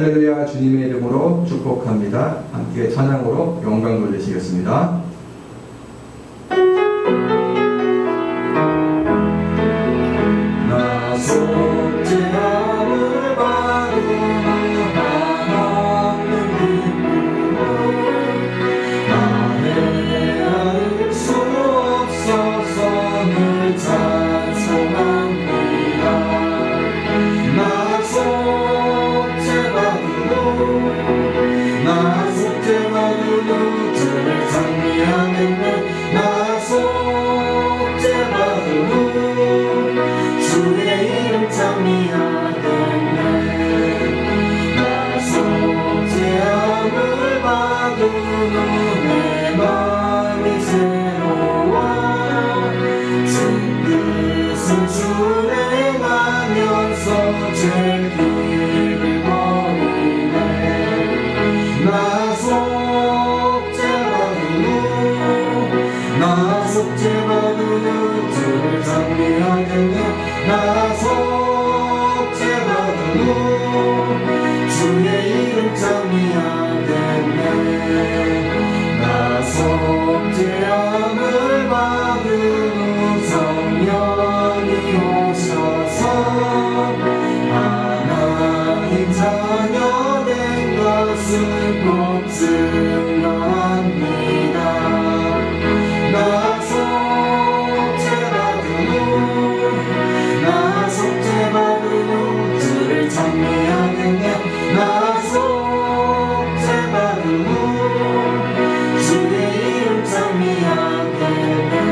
할렐루야 주님의 이름으로 축복합니다. 함께 찬양으로 영광 돌리시겠습니다. 나 속죄함을 받으며 한없는 기쁨으로 나의 알 수 없어서 늘 찬송합니다. 나 속죄받으며 주를 찬미하겠네. 나 속죄받으며 주의 이름 찬미하겠네. 나 속죄함을 받으며 내 마음이 새로워 주 뜻을 준행하면서 죄를 버리네. 나 속죄받으며 주를 찬미하겠네. 나 속죄받으며 주의 이름 찬미하겠네. 나 속죄함을 받으며 성령이 오셔서 하나님 자녀 된 것을 꼭 증거합니다. 나 속죄받으며 주를 찬미하겠네. 나 속죄받으며 주의 이름 찬미하겠네.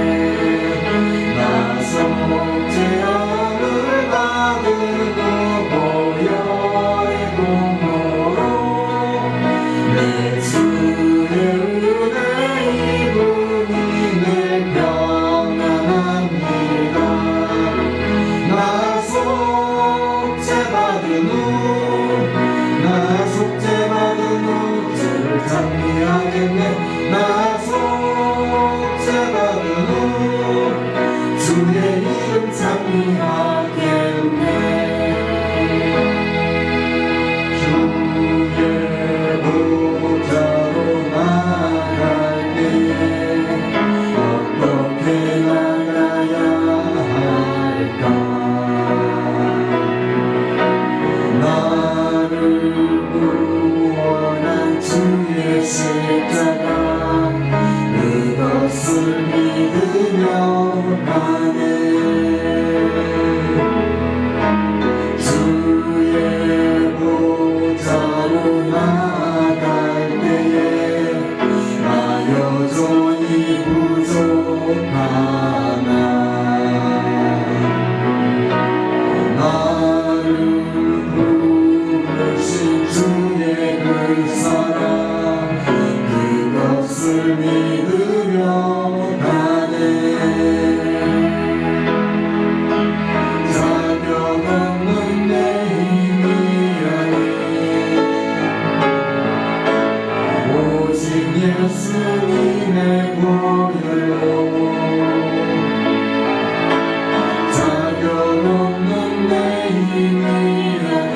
나 속죄함을 받으며 보혈의 공로로 내 주의 은혜 입으니 늘 평안합니다. 나 속죄받으며 주를 찬미하겠네. 나 속죄받으며 주의 이름 찬미하겠네. 주의 보좌로 나갈 때에 어떻게 나가야 할까? 나를 구원한 주의 십자가 그것을 믿으며 가네. 주의 보좌로 나갈 때에 나 여전히 부족하나 나를 부르신 주의 그 사랑 그것을 믿으며 가네. 자격 없는 내 힘이 아니 오직 예수님의 보혈로 자격 없는 내 힘이 아니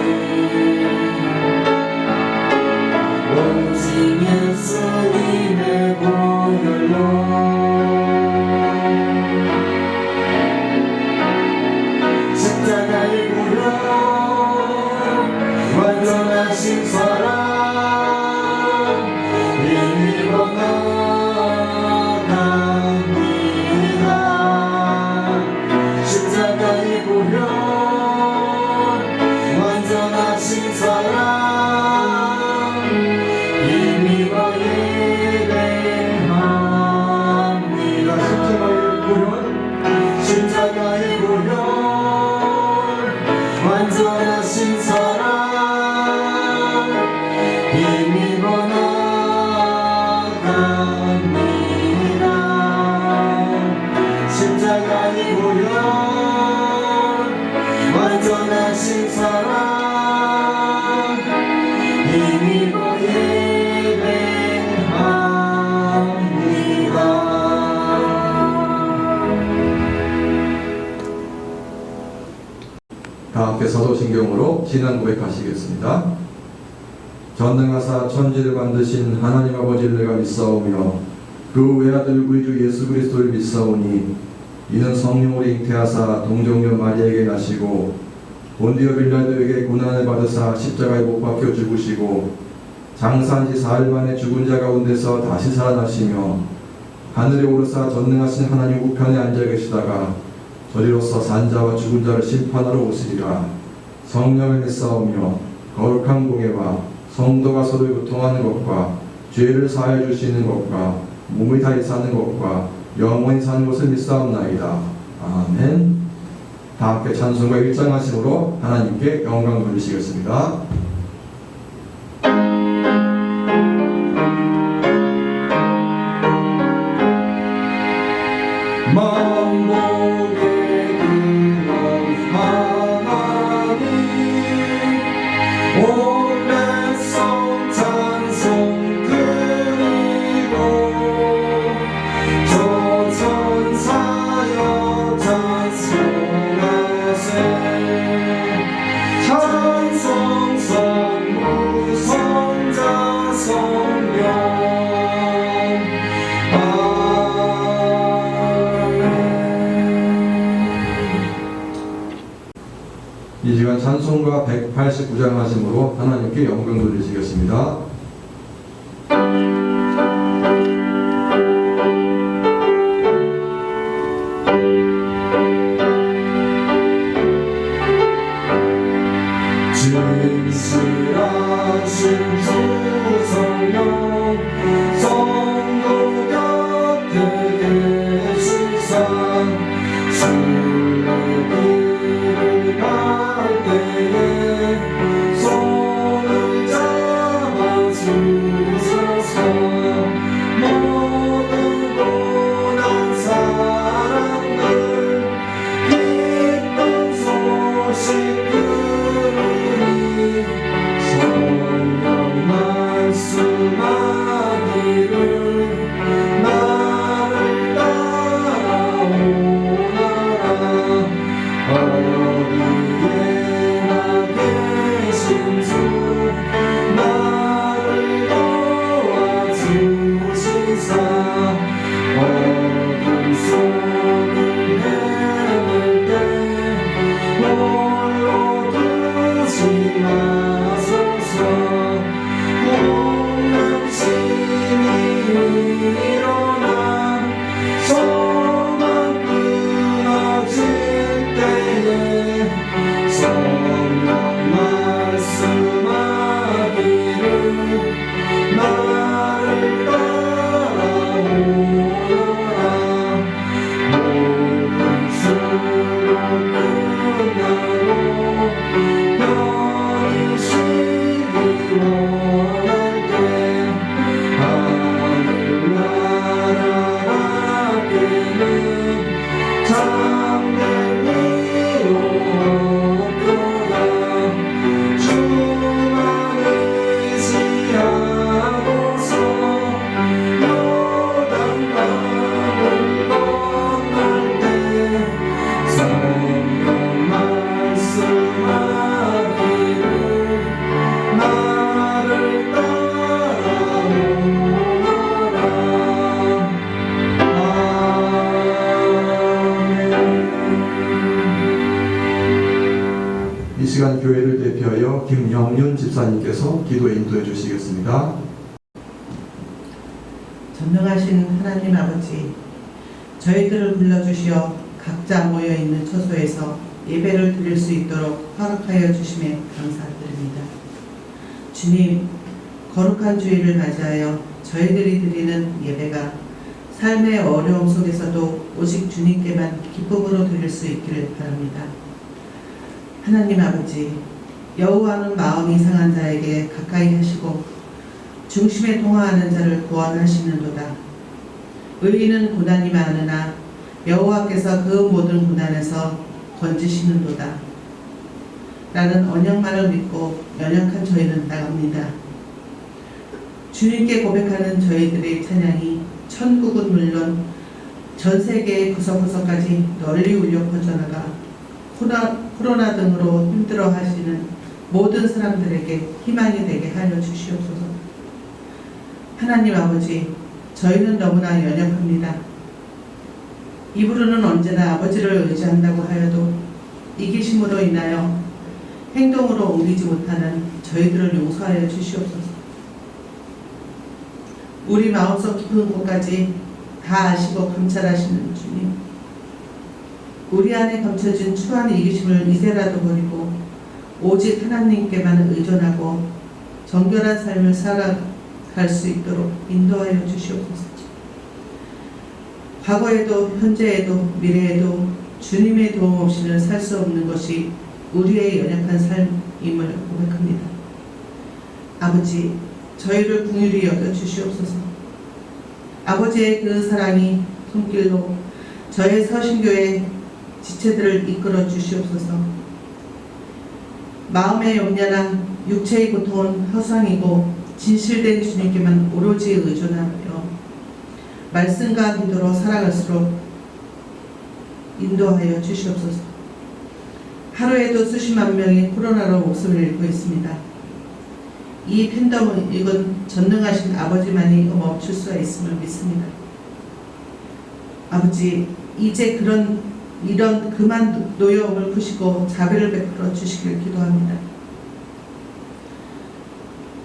오직 예수님의 보혈로 십자가의 보혈 완전하신 사랑 힘입어 나갑니다. 십자가의 보혈 완전하신 사랑 힘입어 예배합니다. 십자가의 보혈 완전하신 사랑 힘입어 나갑니다. 십자가의 보혈 완전하신 사랑 힘입어 예배합니다. 다 함께 사도신경으로 신앙 고백하시겠습니다. 전능하사 천지를 만드신 하나님 아버지를 내가 믿사오며 그 외아들 우리 주 예수 그리스도를 믿사오니 이는 성령으로 잉태하사 동정녀 마리아에게 나시고 본디오 빌라도에게 고난을 받으사 십자가에 못 박혀 죽으시고 장사한 지 사흘 만에 죽은 자 가운데서 다시 살아나시며 하늘에 오르사 전능하신 하나님 우편에 앉아 계시다가 저리로서 산자와 죽은 자를 심판하러 오시리라. 성령을 믿사오며 거룩한 공예와 성도가 서로 교통하는 것과 죄를 사하여 주시는 것과 몸을 다해 사는 것과 영원히 사는 것을 믿사옵나이다. 아멘. 다 함께 찬송과 일장하심으로 하나님께 영광 돌리시겠습니다. 이 시간 찬송가 189장 하심으로 하나님께 영광 돌리시겠습니다. 진실하신 주 성령 성도 곁에 계시사 주의 길을 갈 때에 손을 잡아주소서. 모든 고난 사람들 기쁜 소식 성령 말씀하기를 나를 따라오너라. 어디에나 계신 주 나를 도와주시사 어둠 속을 헤맬 때 홀로 두지 마소서. 공명심이 일어나 소망 끊어질 때에 성령 말씀하기를 나를 따라오너라. 모든 수로 끝나고 편히 쉬기 원할 때 하늘나라 밖에는 잠들 위로 없도다. 주만 의지하고서 요단강을 건널 때 성령 말씀하기를 나를 따라오너라. 아멘. 이 시간 교회를 대표하여 김영윤 집사님께서 기도 인도해 주시겠습니다. 전능하신 하나님 아버지, 저희들을 불러주시어 각자 모여있는 처소에서 예배를 드릴 수 있도록 허락하여 주심에 감사드립니다. 주님, 거룩한 주일을 맞이하여 저희들이 드리는 예배가 삶의 어려움 속에서도 오직 주님께만 기쁨으로 드릴 수 있기를 바랍니다. 하나님 아버지, 여호와는 마음이 상한 자에게 가까이 하시고 중심에 통하하는 자를 구원하시는도다. 의인은 고난이 많으나 여호와께서 그 모든 고난에서 건지시는도다. 라는 언약만을 믿고 연약한 저희는 나갑니다. 주님께 고백하는 저희들의 찬양이 천국은 물론 전 세계의 구석구석까지 널리 울려 퍼져나가 코로나 등으로 힘들어 하시는 모든 사람들에게 희망이 되게 하여 주시옵소서. 하나님 아버지, 저희는 너무나 연약합니다. 입으로는 언제나 아버지를 의지한다고 하여도 이기심으로 인하여 행동으로 옮기지 못하는 저희들을 용서하여 주시옵소서. 우리 마음속 깊은 곳까지 다 아시고 감찰하시는 주님, 우리 안에 감춰진 추한 이기심을 이제라도 버리고 오직 하나님께만 의존하고 정결한 삶을 살아갈 수 있도록 인도하여 주시옵소서. 과거에도 현재에도 미래에도 주님의 도움 없이는 살 수 없는 것이 우리의 연약한 삶임을 고백합니다. 아버지, 저희를 긍휼히 여겨 주시옵소서. 아버지의 그 사랑이 손길로 저의 서신교회 지체들을 이끌어 주시옵소서. 마음의 염려나 육체의 고통은 허상이고 진실된 주님께만 오로지 의존하며 말씀과 기도로 살아갈수록 인도하여 주시옵소서. 하루에도 수십만 명이 코로나로 목숨을 잃고 있습니다. 이 팬데믹은 전능하신 아버지만이 멈출 수가 있음을 믿습니다. 아버지, 이제 이런 그만 노여움을 푸시고 자비를 베풀어 주시길 기도합니다.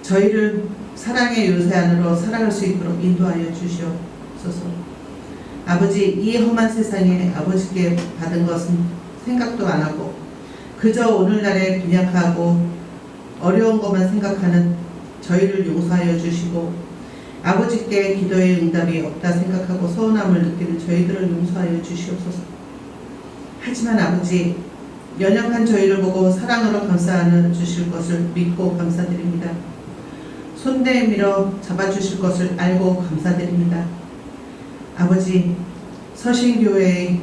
저희를 사랑의 요새 안으로 살아갈 수 있도록 인도하여 주시옵소서. 아버지, 이 험한 세상에 아버지께 받은 것은 생각도 안 하고 그저 오늘날에 빈약하고 어려운 것만 생각하는 저희를 용서하여 주시고 아버지께 기도의 응답이 없다 생각하고 서운함을 느끼는 저희들을 용서하여 주시옵소서. 하지만 아버지, 연약한 저희를 보고 사랑으로 감싸 주실 것을 믿고 감사드립니다. 손 내밀어 잡아주실 것을 알고 감사드립니다. 아버지, 서신교회의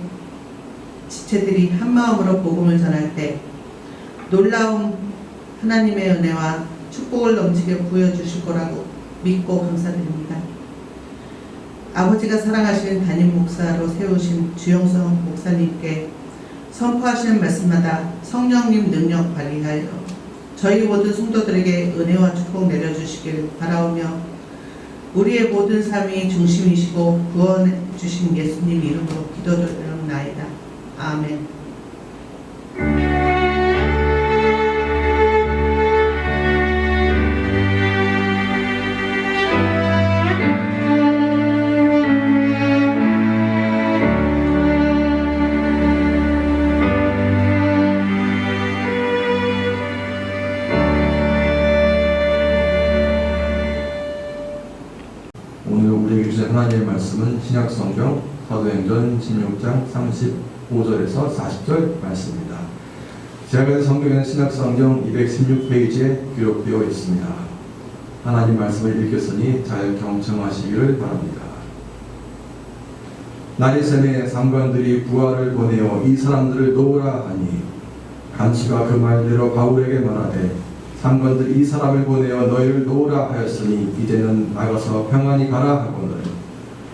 지체들이 한마음으로 복음을 전할 때 놀라운 하나님의 은혜와 축복을 넘치게 부여주실 거라고 믿고 감사드립니다. 아버지가 사랑하시는 담임 목사로 세우신 주영성 목사님께 선포하시는 말씀마다 성령님 능력 발휘하여 저희 모든 성도들에게 은혜와 축복 내려주시길 바라오며 우리의 모든 삶이 중심이시고 구원해 주신 예수님 이름으로 기도드리옵나이다. 아멘. 오늘 우리에게 주신 하나님의 말씀은 신약성경 사도행전 16장 35절에서 40절 말씀입니다. 제가 가진 성경에는 신약성경 216페이지에 기록되어 있습니다. 하나님 말씀을 읽겠으니 잘 경청하시기를 바랍니다. 나리샘의 상관들이 부하를 보내어 이 사람들을 놓으라 하니 간수가 그 말대로 바울에게 말하되 상관들 이 사람을 보내어 너희를 놓으라 하였으니 이제는 나가서 평안히 가라 하거늘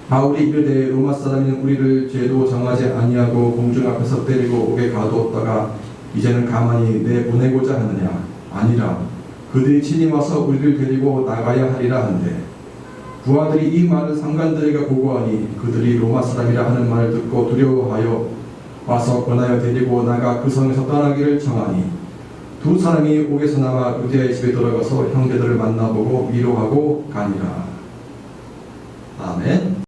바울이 이르되 로마 사람인 우리를 죄도 정하지 아니하고 공중 앞에서 때리고 옥에 가두었다가 이제는 가만히 내보내고자 하느냐. 아니라 그들이 친히 와서 우리를 데리고 나가야 하리라 한데 부하들이 이 말을 상관들에게 보고하니 그들이 로마 사람이라 하는 말을 듣고 두려워하여 와서 권하여 데리고 나가 그 성에서 떠나기를 청하니 두 사람이 옥에서 나와 유대의 집에 들어가서 형제들을 만나보고 위로하고 가니라. 아멘.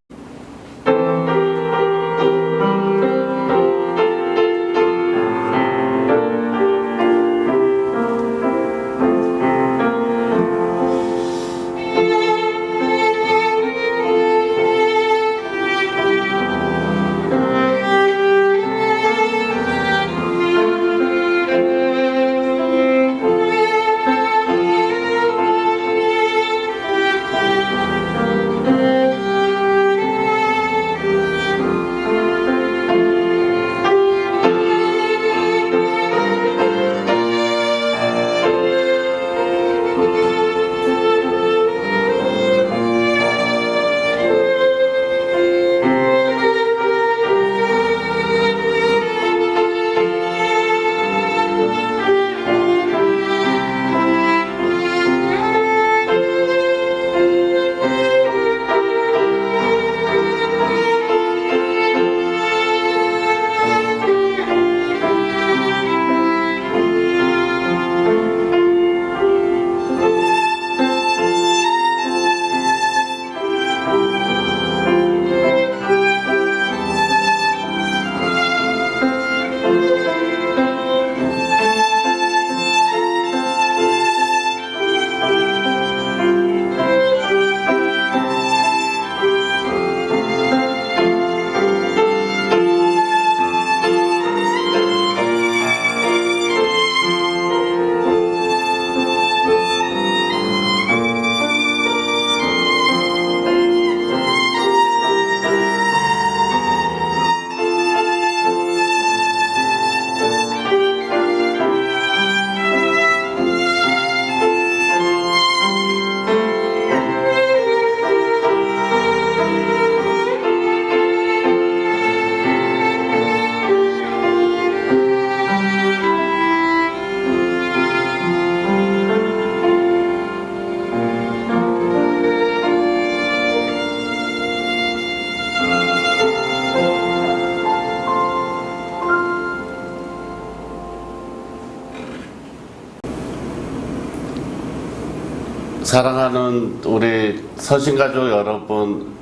사랑하는 우리 서신가족 여러분,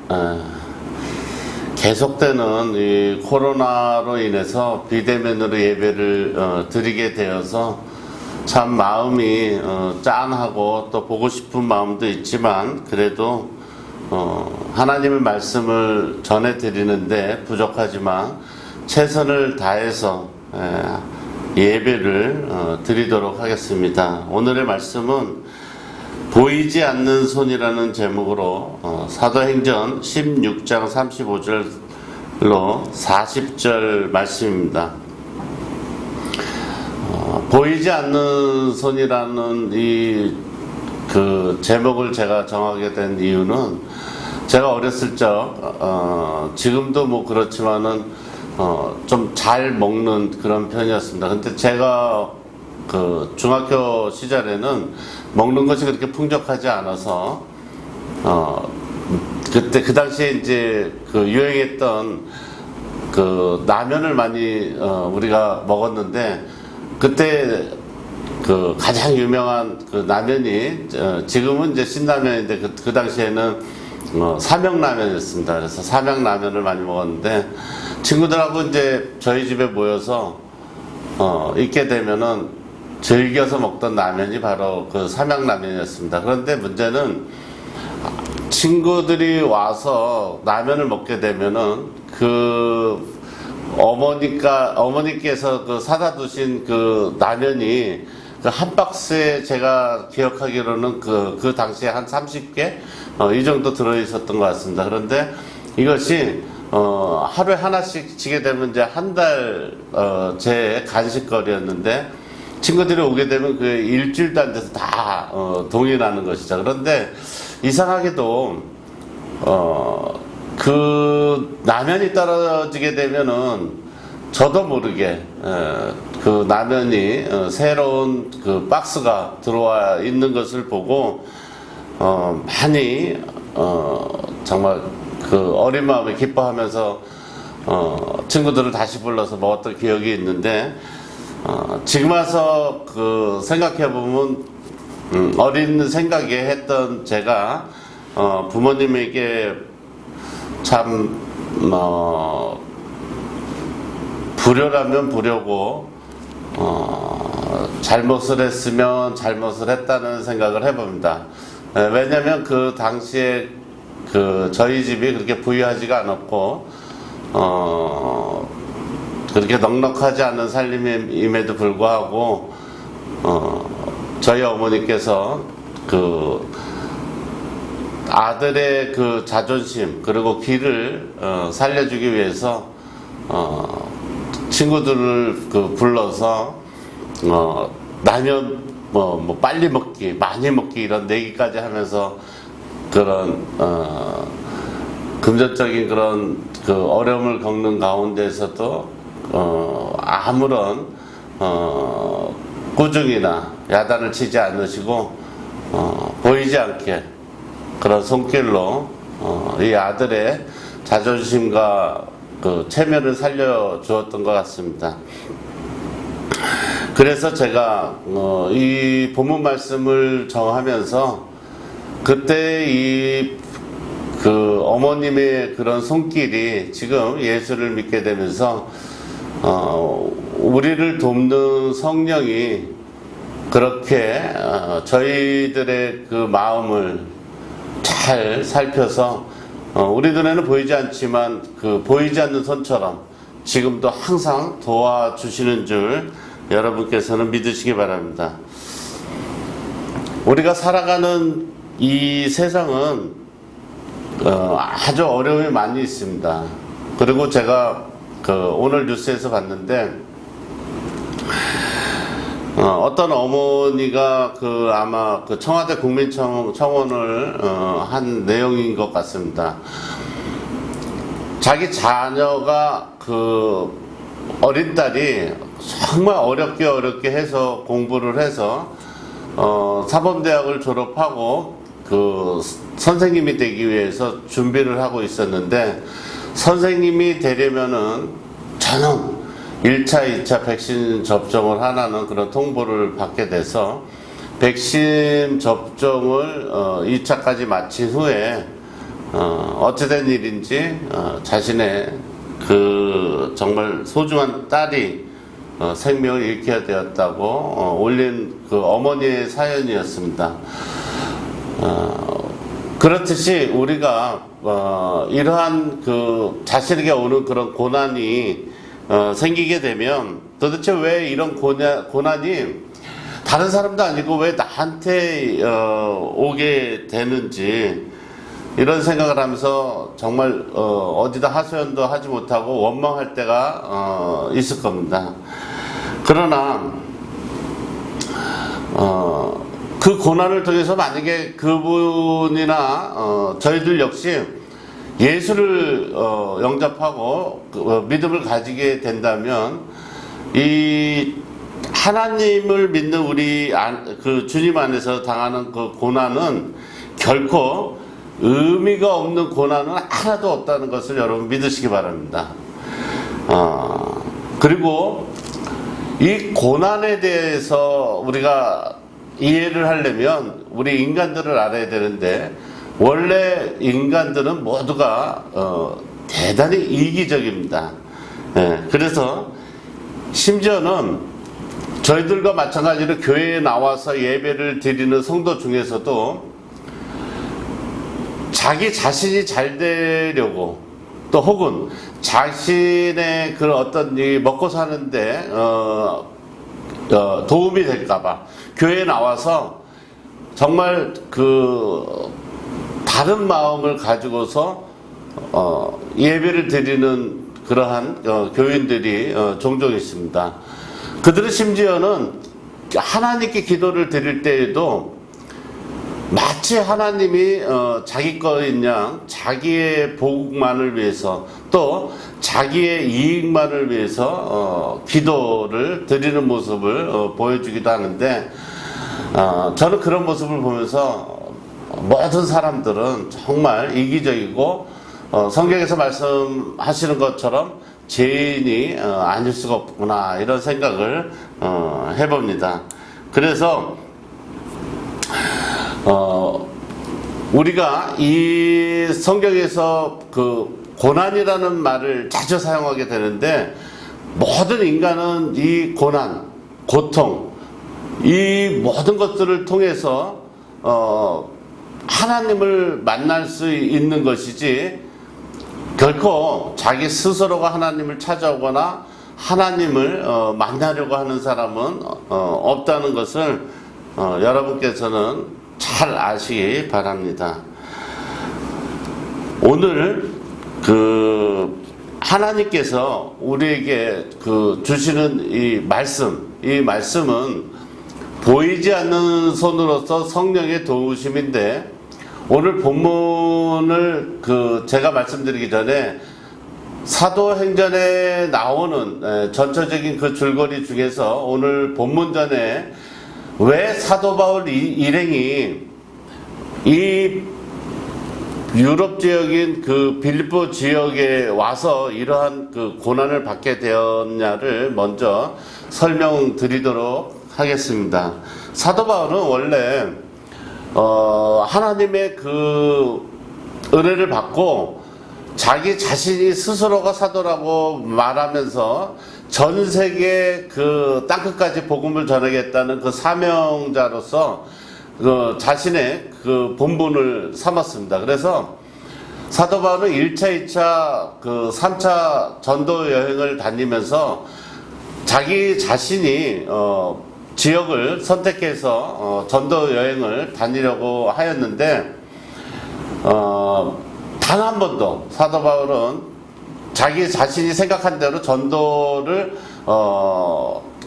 계속되는 이 코로나로 인해서 비대면으로 예배를 드리게 되어서 참 마음이 짠하고 또 보고 싶은 마음도 있지만, 그래도 하나님의 말씀을 전해드리는데 부족하지만 최선을 다해서 예배를 드리도록 하겠습니다. 오늘의 말씀은 보이지 않는 손이라는 제목으로 사도행전 16장 35절로 40절 말씀입니다. 보이지 않는 손이라는 이 그 제목을 제가 정하게 된 이유는, 제가 어렸을 적 지금도 뭐 그렇지만은 좀 잘 먹는 그런 편이었습니다. 근데 제가 그 중학교 시절에는 먹는 것이 그렇게 풍족하지 않아서 그때 그 당시에 이제 그 유행했던 그 라면을 많이 우리가 먹었는데, 그때 그 가장 유명한 그 라면이 지금은 이제 신라면인데 그 당시에는 삼양라면이었습니다. 그래서 삼양라면을 많이 먹었는데, 친구들하고 이제 저희 집에 모여서 있게 되면은 즐겨서 먹던 라면이 바로 그 삼양라면이었습니다. 그런데 문제는 친구들이 와서 라면을 먹게 되면은 그 어머니께서 그 사다 두신 그 라면이 그 한 박스에 제가 기억하기로는 그 당시에 한 30개 이 정도 들어 있었던 것 같습니다. 그런데 이것이 하루에 하나씩 지게 되면 이제 한 달 제 간식거리였는데, 친구들이 오게 되면 그 일주일도 안 돼서 다 동일하는 것이죠. 그런데 이상하게도 그 라면이 떨어지게 되면은 저도 모르게 그 라면이 새로운 그 박스가 들어와 있는 것을 보고 많이 정말 그 어린 마음에 기뻐하면서 친구들을 다시 불러서 먹었던 기억이 있는데, 지금 와서 그 생각해 보면 어린 생각에 했던 제가 부모님에게 참 불효라면 불효고 잘못을 했으면 잘못을 했다는 생각을 해봅니다. 왜냐하면 그 당시에 그 저희 집이 그렇게 부유하지가 않았고 그렇게 넉넉하지 않은 살림임에도 불구하고 저희 어머니께서 그 아들의 그 자존심 그리고 기를 살려주기 위해서 친구들을 그 불러서 라면 뭐 빨리 먹기, 많이 먹기 이런 내기까지 하면서 그런 금전적인 그런 그 어려움을 겪는 가운데서도 아무런 꾸중이나 야단을 치지 않으시고 보이지 않게 그런 손길로 이 아들의 자존심과 그 체면을 살려주었던 것 같습니다. 그래서 제가 이 본문 말씀을 정하면서 그때 이 그 어머님의 그런 손길이 지금 예수를 믿게 되면서 우리를 돕는 성령이 그렇게 저희들의 그 마음을 잘 살펴서 우리 눈에는 보이지 않지만 그 보이지 않는 손처럼 지금도 항상 도와주시는 줄 여러분께서는 믿으시기 바랍니다. 우리가 살아가는 이 세상은 아주 어려움이 많이 있습니다. 그리고 제가 그 오늘 뉴스에서 봤는데 어떤 어머니가 그 아마 그 청와대 국민청원을 한 내용인 것 같습니다. 자기 자녀가 그 어린 딸이 정말 어렵게 해서 공부를 해서 사범대학을 졸업하고 그 선생님이 되기 위해서 준비를 하고 있었는데, 선생님이 되려면은 저는 1차, 2차 백신 접종을 하라는 그런 통보를 받게 돼서 백신 접종을 2차까지 마친 후에 어찌된 일인지 자신의 그 정말 소중한 딸이 생명을 잃게 되었다고 올린 그 어머니의 사연이었습니다. 그렇듯이 우리가 이러한 그 자신에게 오는 그런 고난이 생기게 되면 도대체 왜 이런 고난이 다른 사람도 아니고 왜 나한테 오게 되는지 이런 생각을 하면서 정말 어디다 하소연도 하지 못하고 원망할 때가 있을 겁니다. 그러나 그 고난을 통해서 만약에 그분이나 저희들 역시 예수를 영접하고 믿음을 가지게 된다면 이 하나님을 믿는 우리 그 주님 안에서 당하는 그 고난은 결코 의미가 없는 고난은 하나도 없다는 것을 여러분 믿으시기 바랍니다. 그리고 이 고난에 대해서 우리가 이해를 하려면 우리 인간들을 알아야 되는데 원래 인간들은 모두가 대단히 이기적입니다. 그래서 심지어는 저희들과 마찬가지로 교회에 나와서 예배를 드리는 성도 중에서도 자기 자신이 잘 되려고 또 혹은 자신의 그런 어떤 먹고 사는데 도움이 될까봐 교회에 나와서 정말 그 다른 마음을 가지고서 예배를 드리는 그러한 교인들이 종종 있습니다. 그들은 심지어는 하나님께 기도를 드릴 때에도 마치 하나님이 자기 거인 양 자기의 복만을 위해서 또 자기의 이익만을 위해서 기도를 드리는 모습을 보여주기도 하는데 저는 그런 모습을 보면서 모든 사람들은 정말 이기적이고 성경에서 말씀하시는 것처럼 죄인이 아닐 수가 없구나 이런 생각을 해봅니다. 그래서 우리가 이 성경에서 그 고난이라는 말을 자주 사용하게 되는데 모든 인간은 이 고난, 고통, 이 모든 것들을 통해서 하나님을 만날 수 있는 것이지 결코 자기 스스로가 하나님을 찾아오거나 하나님을 만나려고 하는 사람은 없다는 것을 여러분께서는 잘 아시기 바랍니다. 오늘 그 하나님께서 우리에게 그 주시는 이 말씀은 보이지 않는 손으로서 성령의 도우심인데 오늘 본문을 그 제가 말씀드리기 전에 사도행전에 나오는 전체적인 그 줄거리 중에서 오늘 본문 전에 왜 사도 바울 일행이 이 유럽 지역인 그 빌립보 지역에 와서 이러한 그 고난을 받게 되었냐를 먼저 설명드리도록 하겠습니다. 사도 바울은 원래 하나님의 그 은혜를 받고 자기 자신이 스스로가 사도라고 말하면서 전 세계 그 땅끝까지 복음을 전하겠다는 그 사명자로서 그 자신의 그 본분을 삼았습니다. 그래서 사도 바울은 1차, 2차, 그 3차 전도 여행을 다니면서 자기 자신이 지역을 선택해서 전도 여행을 다니려고 하였는데 단 한 번도 사도 바울은 자기 자신이 생각한 대로 전도를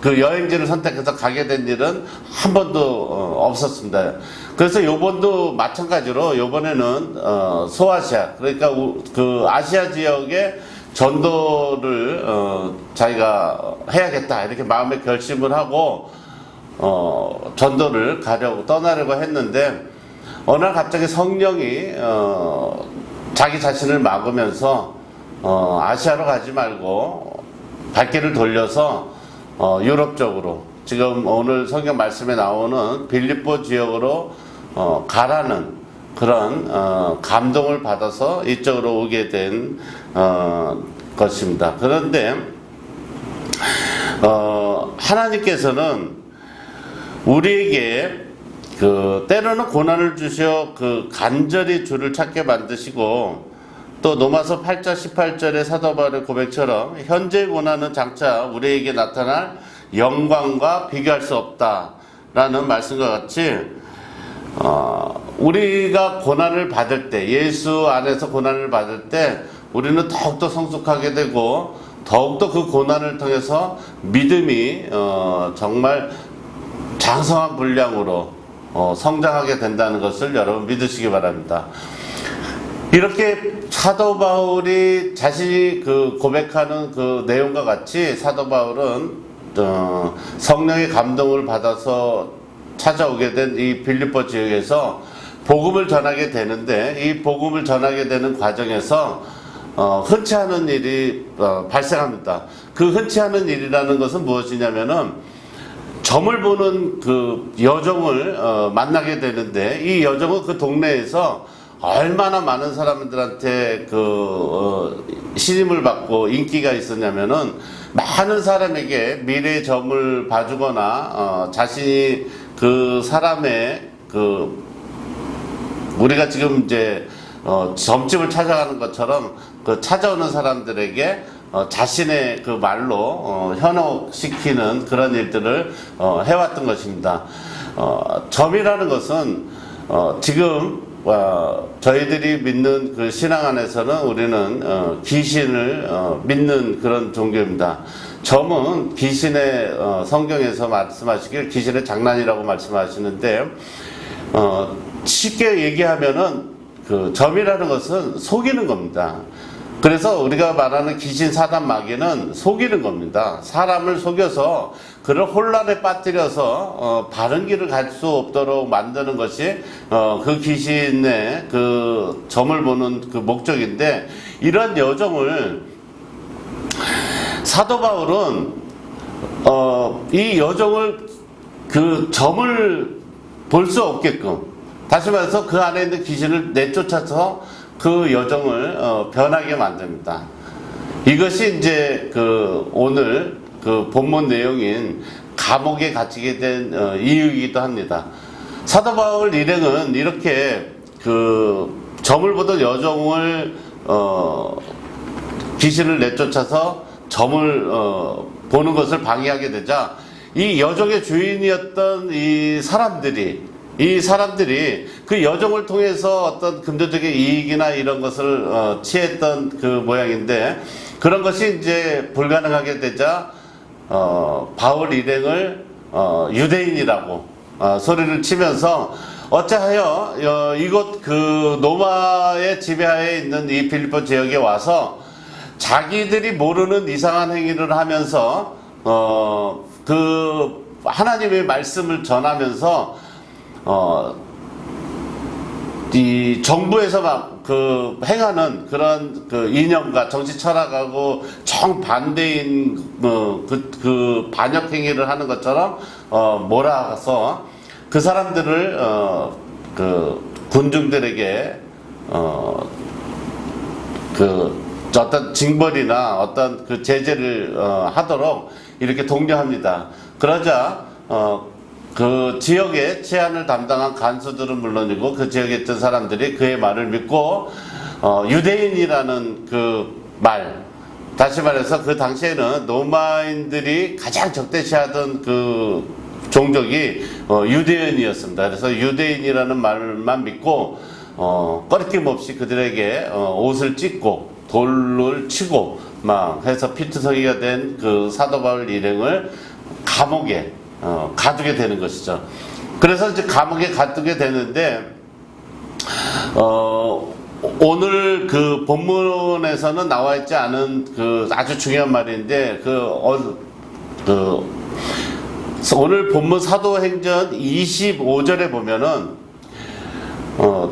그 여행지를 선택해서 가게 된 일은 한 번도 없었습니다. 그래서 요번도 마찬가지로 요번에는 소아시아 그러니까 그 아시아 지역에 전도를 자기가 해야겠다 이렇게 마음에 결심을 하고 전도를 떠나려고 했는데 어느 날 갑자기 성령이 자기 자신을 막으면서 아시아로 가지 말고 발길을 돌려서 유럽 쪽으로 지금 오늘 성경 말씀에 나오는 빌립보 지역으로 가라는 그런 감동을 받아서 이쪽으로 오게 된 것입니다. 그런데 하나님께서는 우리에게 때로는 고난을 주셔 간절히 주를 찾게 만드시고, 또 로마서 8장 18절의 사도 바울의 고백처럼 현재의 고난은 장차 우리에게 나타날 영광과 비교할 수 없다라는 말씀과 같이 우리가 고난을 받을 때, 예수 안에서 고난을 받을 때 우리는 더욱더 성숙하게 되고 더욱더 그 고난을 통해서 믿음이 정말 장성한 분량으로 성장하게 된다는 것을 여러분 믿으시기 바랍니다. 이렇게 사도 바울이 자신이 고백하는 그 내용과 같이 사도 바울은 성령의 감동을 받아서 찾아오게 된 이 빌립보 지역에서 복음을 전하게 되는데, 이 복음을 전하게 되는 과정에서 흔치 않은 일이 발생합니다. 그 흔치 않은 일이라는 것은 무엇이냐면은 점을 보는 그 여종을 만나게 되는데, 이 여종은 그 동네에서 얼마나 많은 사람들한테 신임을 받고 인기가 있었냐면은, 많은 사람에게 미래의 점을 봐주거나 자신이 그 사람의 우리가 지금 이제 점집을 찾아가는 것처럼 찾아오는 사람들에게 자신의 그 말로 현혹시키는 그런 일들을 해왔던 것입니다. 점이라는 것은 지금 저희들이 믿는 그 신앙 안에서는 우리는 귀신을 믿는 그런 종교입니다. 점은 귀신의 성경에서 말씀하시길 귀신의 장난이라고 말씀하시는데, 쉽게 얘기하면은 점이라는 것은 속이는 겁니다. 그래서 우리가 말하는 귀신 사단 마귀는 속이는 겁니다. 사람을 속여서 그를 혼란에 빠뜨려서 바른 길을 갈 수 없도록 만드는 것이 그 귀신의 그 점을 보는 그 목적인데, 이런 여정을 사도 바울은 이 여정을 그 점을 볼 수 없게끔, 다시 말해서 그 안에 있는 귀신을 내쫓아서 그 여정을 변하게 만듭니다. 이것이 이제 오늘 본문 내용인 감옥에 갇히게 된 이유이기도 합니다. 사도 바울 일행은 이렇게 점을 보던 여종을 귀신을 내쫓아서 점을 보는 것을 방해하게 되자, 이 여종의 주인이었던 이 사람들이 그 여정을 통해서 어떤 금전적인 이익이나 이런 것을 취했던 그 모양인데, 그런 것이 이제 불가능하게 되자 바울 일행을 유대인이라고 소리를 치면서 어찌하여 이곳 로마의 지배하에 있는 이 빌립보 지역에 와서 자기들이 모르는 이상한 행위를 하면서 하나님의 말씀을 전하면서 이 정부에서 막 행하는 그런 이념과 정치 철학하고 정반대인 반역 행위를 하는 것처럼 몰아서 그 사람들을 군중들에게 어떤 징벌이나 어떤 제재를 하도록 이렇게 독려합니다. 그러자 그 지역의 치안을 담당한 간수들은 물론이고 그 지역에 있던 사람들이 그의 말을 믿고 유대인이라는 말, 다시 말해서 그 당시에는 로마인들이 가장 적대시하던 종족이 유대인이었습니다. 그래서 유대인이라는 말만 믿고 꺼리낌 없이 그들에게 옷을 찢고 돌을 치고 막 해서 피투성이가 된 사도 바울 일행을 감옥에 가두게 되는 것이죠. 그래서 이제 감옥에 가두게 되는데, 오늘 본문에서는 나와 있지 않은 아주 중요한 말인데, 오늘 본문 사도행전 25절에 보면은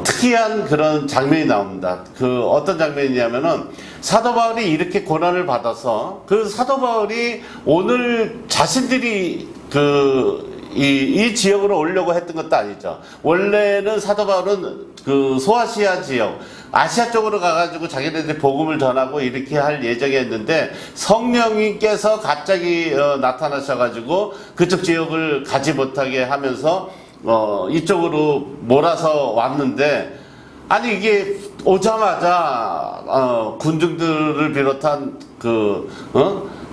특이한 그런 장면이 나옵니다. 어떤 장면이냐면은 사도 바울이 이렇게 고난을 받아서 사도 바울이 오늘 자신들이 이 지역으로 오려고 했던 것도 아니죠. 원래는 사도 바울은 그 소아시아 지역, 아시아 쪽으로 가가지고 자기네들이 복음을 전하고 이렇게 할 예정이었는데 성령님께서 갑자기 나타나셔가지고 그쪽 지역을 가지 못하게 하면서 이쪽으로 몰아서 왔는데, 아니 이게 오자마자 군중들을 비롯한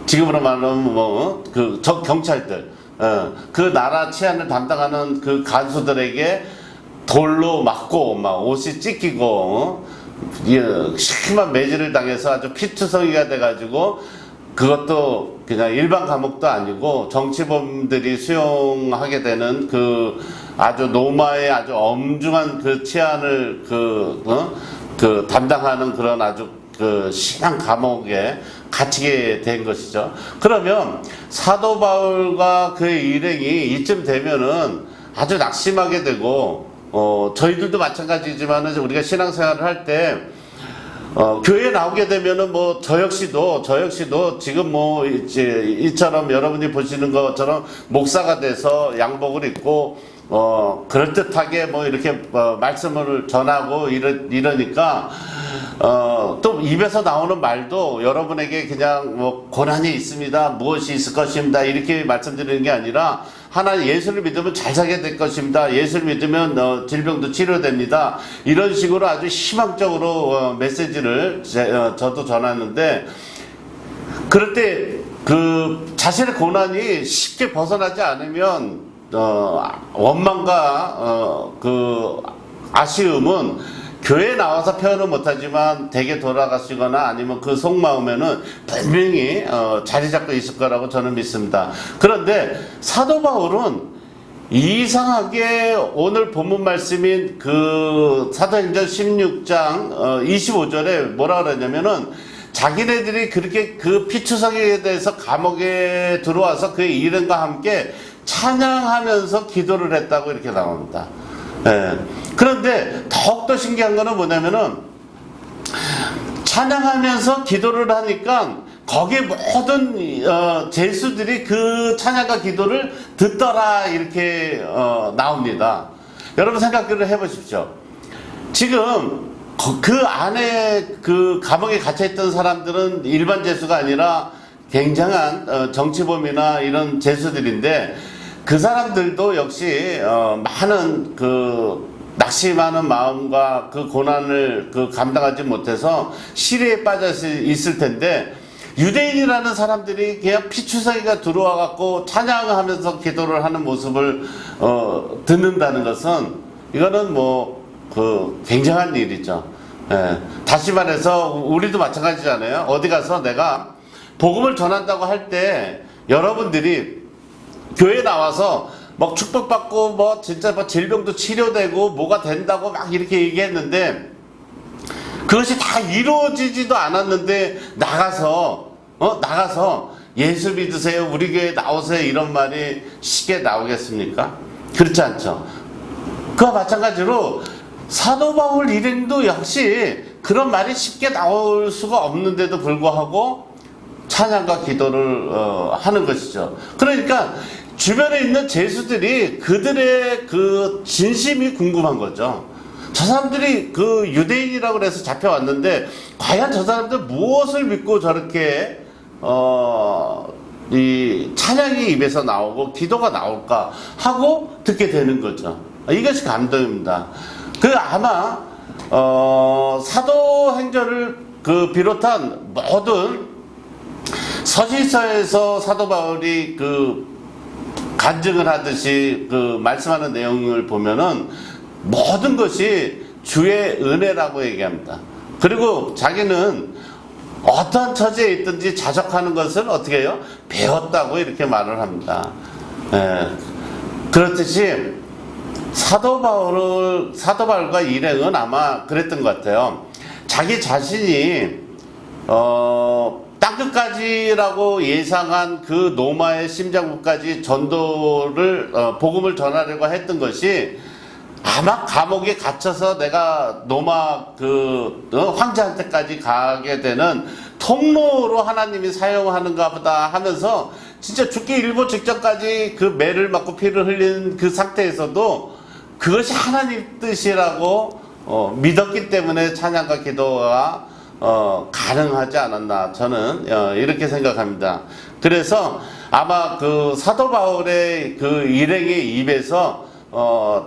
지금으로 말하면 적 경찰들, 그 나라 치안을 담당하는 그 간수들에게 돌로 맞고 막 옷이 찢기고 심한 매질을 당해서 아주 피투성이가 돼가지고, 그것도 그냥 일반 감옥도 아니고 정치범들이 수용하게 되는 그 아주 로마의 아주 엄중한 그 치안을 담당하는 그런 아주 심한 감옥에 갇히게 된 것이죠. 그러면 사도 바울과 그의 일행이 이쯤 되면은 아주 낙심하게 되고, 저희들도 마찬가지지만은 우리가 신앙생활을 할 때 교회에 나오게 되면은 저 역시도 지금 이처럼 여러분이 보시는 것처럼 목사가 돼서 양복을 입고 그럴듯하게 이렇게 말씀을 전하고 이러니까 또 입에서 나오는 말도 여러분에게 그냥 고난이 있습니다, 무엇이 있을 것입니다 이렇게 말씀드리는 게 아니라, 하나님 예수를 믿으면 잘 살게 될 것입니다, 예수를 믿으면 질병도 치료됩니다, 이런 식으로 아주 희망적으로 메시지를 저도 전하는데, 그럴 때 그 자신의 고난이 쉽게 벗어나지 않으면 원망과 그 아쉬움은 교회에 나와서 표현은 못하지만 댁에 돌아가시거나 아니면 그 속마음에는 분명히 자리 잡고 있을 거라고 저는 믿습니다. 그런데 사도 바울은 이상하게 오늘 본문 말씀인 그 사도행전 16장 25절에 뭐라 그러냐면은, 자기네들이 그렇게 그 피투성이에 대해서 감옥에 들어와서 그의 일행과 함께 찬양하면서 기도를 했다고 이렇게 나옵니다. 예. 그런데 더욱더 신기한 거는 뭐냐면은, 찬양하면서 기도를 하니까 거기에 모든 제수들이 그 찬양과 기도를 듣더라 이렇게 나옵니다. 여러분 생각을 해보십시오. 지금 그 안에 그 감옥에 갇혀있던 사람들은 일반 제수가 아니라 굉장한 정치범이나 이런 제수들인데, 그 사람들도 역시 많은 낙심하는 마음과 그 고난을 감당하지 못해서 시리에 빠져 있을 텐데, 유대인이라는 사람들이 그냥 피추성이가 들어와 갖고 찬양하면서 기도를 하는 모습을 듣는다는 것은, 이거는 굉장한 일이죠. 예. 다시 말해서 우리도 마찬가지잖아요. 어디 가서 내가 복음을 전한다고 할 때 여러분들이 교회에 나와서 축복받고 진짜 질병도 치료되고 뭐가 된다고 막 이렇게 얘기했는데, 그것이 다 이루어지지도 않았는데 나가서 예수 믿으세요, 우리 교회 나오세요 이런 말이 쉽게 나오겠습니까? 그렇지 않죠. 그와 마찬가지로 사도 바울 일행도 역시 그런 말이 쉽게 나올 수가 없는데도 불구하고 찬양과 기도를 하는 것이죠. 그러니까 주변에 있는 제수들이 그들의 그 진심이 궁금한 거죠. 저 사람들이 그 유대인이라고 해서 잡혀왔는데 과연 저 사람들 무엇을 믿고 저렇게 이 찬양이 입에서 나오고 기도가 나올까 하고 듣게 되는 거죠. 이것이 감동입니다. 아마 사도행전을 비롯한 모든 서신서에서 사도 바울이 간증을 하듯이 말씀하는 내용을 보면은 모든 것이 주의 은혜라고 얘기합니다. 그리고 자기는 어떤 처지에 있든지 자족하는 것을 어떻게 해요? 배웠다고 이렇게 말을 합니다. 예. 그렇듯이 사도 바울과 일행은 아마 그랬던 것 같아요. 자기 자신이 땅끝까지라고 예상한 그 노마의 심장부까지 전도를 복음을 전하려고 했던 것이 아마 감옥에 갇혀서 내가 노마 황제한테까지 가게 되는 통로로 하나님이 사용하는가 보다 하면서 진짜 죽기 일보 직전까지 그 매를 맞고 피를 흘린 그 상태에서도 그것이 하나님 뜻이라고 믿었기 때문에 찬양과 기도가 가능하지 않았나, 저는 이렇게 생각합니다. 그래서 아마 그 사도 바울의 그 일행의 입에서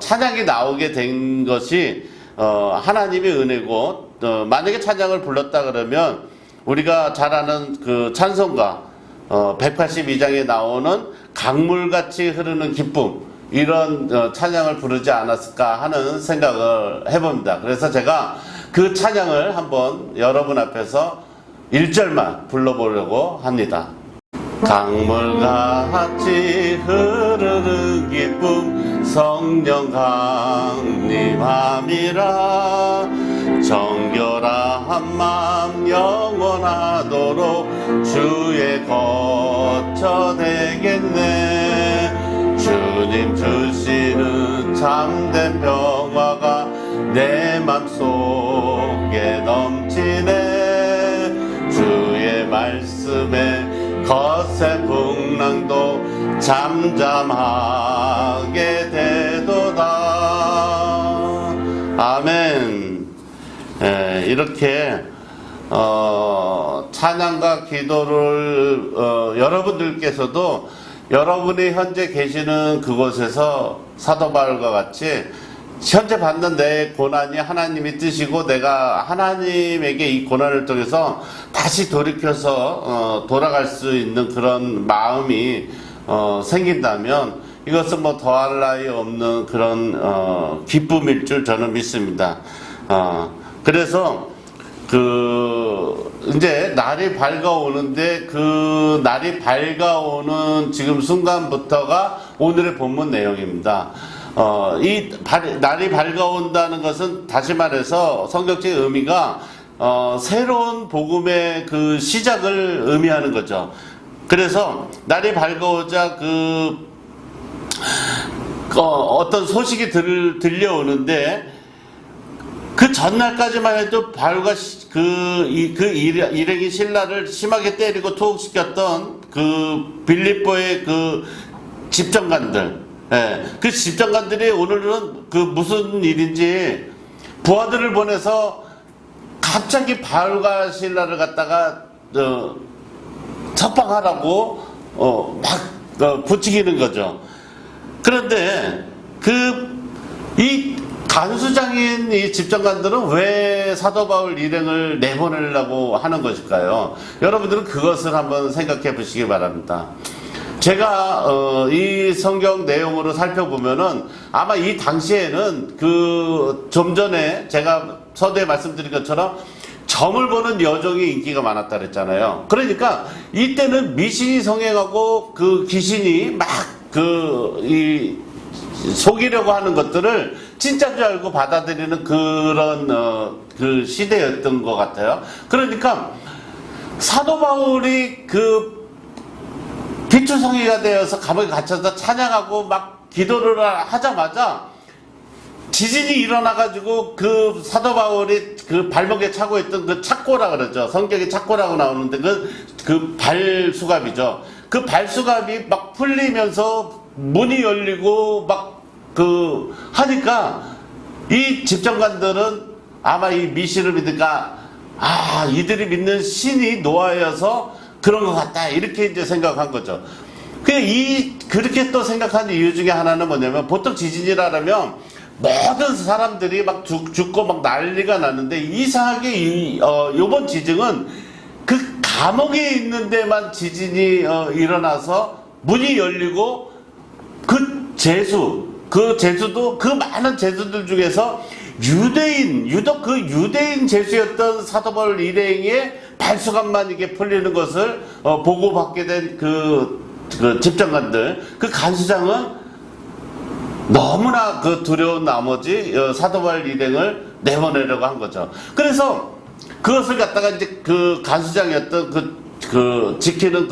찬양이 나오게 된 것이 하나님의 은혜고, 만약에 찬양을 불렀다 그러면 우리가 잘 아는 그 찬송가 182장에 나오는 강물같이 흐르는 기쁨, 이런 찬양을 부르지 않았을까 하는 생각을 해봅니다. 그래서 제가 그 찬양을 한번 여러분 앞에서 1절만 불러보려고 합니다. 강물같이 흐르는 기쁨, 성령 강림함이라. 정결한 마음 영원하도록 주의 거처 되겠네. 주님 주시는 참된 평화가 내 맘속에 넘치네. 주의 말씀에 거센 풍랑도 잠잠하게 되도다. 아멘. 이렇게 찬양과 기도를 여러분들께서도 여러분이 현재 계시는 그곳에서 사도 바울과 같이 현재 받는 내 고난이 하나님의 뜻이고 내가 하나님에게 이 고난을 통해서 다시 돌이켜서 돌아갈 수 있는 그런 마음이 생긴다면 이것은 뭐 더할 나위 없는 그런 기쁨일 줄 저는 믿습니다. 그래서 이제 날이 밝아오는데 그 날이 밝아오는 지금 순간부터가 오늘의 본문 내용입니다. 날이 밝아온다는 것은 다시 말해서 성경적인 의미가 새로운 복음의 그 시작을 의미하는 거죠. 그래서 날이 밝아오자 어떤 소식이 들려오는데 그 전날까지만 해도 바울과 일행이 신라를 심하게 때리고 투옥시켰던 그 빌립보의 그 집정관들, 그 집정관들이 오늘은 그 무슨 일인지 부하들을 보내서 갑자기 바울과 신라를 갖다가 석방하라고 막 부추기는 거죠. 그런데 이 간수장인 이 집정관들은 왜 사도 바울 일행을 내보내려고 하는 것일까요? 여러분들은 그것을 한번 생각해 보시기 바랍니다. 제가 이 성경 내용으로 살펴보면은 아마 이 당시에는 좀 전에 제가 서두에 말씀드린 것처럼 점을 보는 여종이 인기가 많았다 그랬잖아요. 그러니까 이때는 미신이 성행하고 그 귀신이 막 속이려고 하는 것들을 진짜인 줄 알고 받아들이는 그런 그 시대였던 것 같아요. 그러니까 사도 바울이 비추성이가 되어서 감옥에 갇혀서 찬양하고 막 기도를 하자마자 지진이 일어나가지고 그 사도 바울이 그 발목에 차고 있던 그 착고라 그러죠. 성경에 착고라고 나오는데 그 발수갑이죠. 그 발수갑이 막 풀리면서 문이 열리고 막 하니까 이 집정관들은 아마 이 미신을 믿으니까 이들이 믿는 신이 노아여서 그런 것 같다 이렇게 이제 생각한 거죠. 그렇게 또 생각한 이유 중에 하나는 뭐냐면 보통 지진이라면 모든 사람들이 막 죽고 막 난리가 나는데 이상하게 요번 지진은 그 감옥에 있는 데만 지진이 일어나서 문이 열리고 제수도 그 많은 제수들 중에서 유독 그 유대인 제수였던 사도 바울 일행의 발수갑만 이게 풀리는 것을 보고받게 된 그 집정관들, 그 간수장은 너무나 두려운 나머지 사도 바울 일행을 내보내려고 한 거죠. 그래서 그것을 갖다가 이제 그 간수장이었던 지키는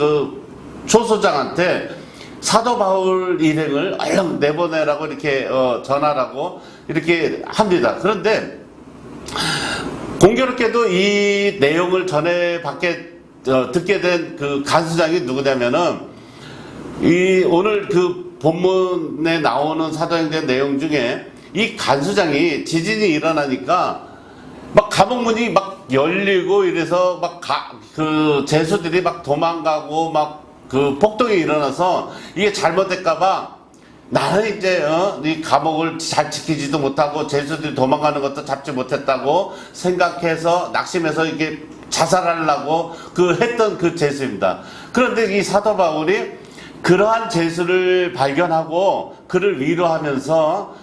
조소장한테 사도 바울 일행을 얼른 내보내라고 이렇게 전하라고 이렇게 합니다. 그런데 공교롭게도 이 내용을 듣게 된 그 간수장이 누구냐면은 이 오늘 그 본문에 나오는 사도행전 내용 중에 이 간수장이 지진이 일어나니까 막 감옥 문이 막 열리고 이래서 막 그 죄수들이 막 도망가고 막 그 폭동이 일어나서 이게 잘못될까봐 나는 이제 이 감옥을 잘 지키지도 못하고 죄수들이 도망가는 것도 잡지 못했다고 생각해서 낙심해서 이게 자살하려고 했던 그 죄수입니다. 그런데 이 사도 바울이 그러한 죄수를 발견하고 그를 위로하면서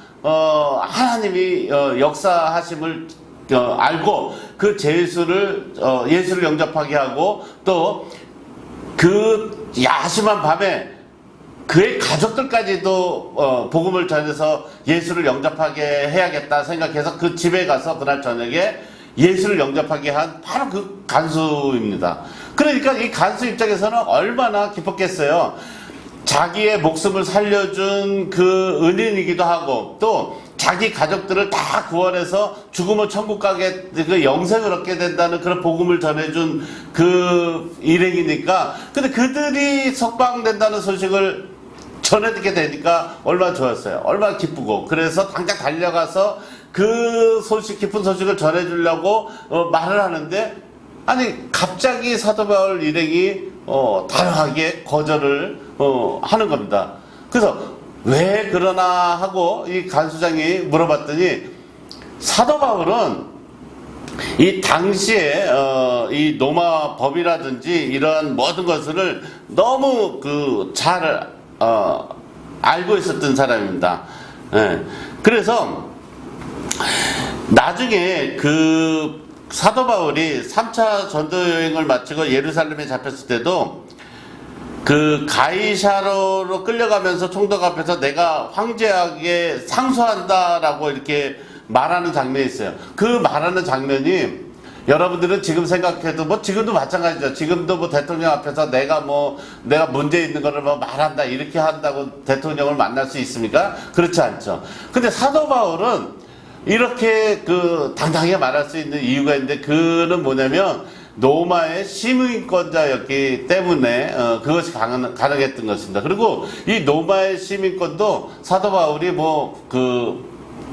하나님이 역사하심을 알고 그 죄수를 예수를 영접하게 하고 또 그 야심한 밤에 그의 가족들까지도 복음을 전해서 예수를 영접하게 해야겠다 생각해서 그 집에 가서 그날 저녁에 예수를 영접하게 한 바로 그 간수입니다. 그러니까 이 간수 입장에서는 얼마나 기뻤겠어요. 자기의 목숨을 살려준 그 은인이기도 하고 또 자기 가족들을 다 구원해서 죽으면 천국 가게 그 영생을 얻게 된다는 그런 복음을 전해준 그 일행이니까 근데 그들이 석방된다는 소식을 전해듣게 되니까 얼마나 좋았어요. 얼마나 기쁘고 그래서 당장 달려가서 그 깊은 소식을 전해주려고 말을 하는데 아니 갑자기 사도 바울 일행이 다양하게 거절을 하는 겁니다. 그래서 왜 그러나 하고 이 간수장이 물어봤더니 사도 바울은 이 당시에 이 로마 법이라든지 이러한 모든 것을 너무 잘 알고 있었던 사람입니다. 예. 그래서 나중에 그 사도 바울이 3차 전도 여행을 마치고 예루살렘에 잡혔을 때도 그 가이사로로 끌려가면서 총독 앞에서 내가 황제에게 상소한다라고 이렇게 말하는 장면이 있어요. 그 말하는 장면이 여러분들은 지금 생각해도 뭐 지금도 마찬가지죠. 지금도 뭐 대통령 앞에서 내가 문제 있는 거를 뭐 말한다 이렇게 한다고 대통령을 만날 수 있습니까? 그렇지 않죠. 근데 사도 바울은 이렇게 당당하게 말할 수 있는 이유가 있는데 그는 뭐냐면 로마의 시민권자였기 때문에 그것이 가능했던 것입니다. 그리고 이 로마의 시민권도 사도 바울이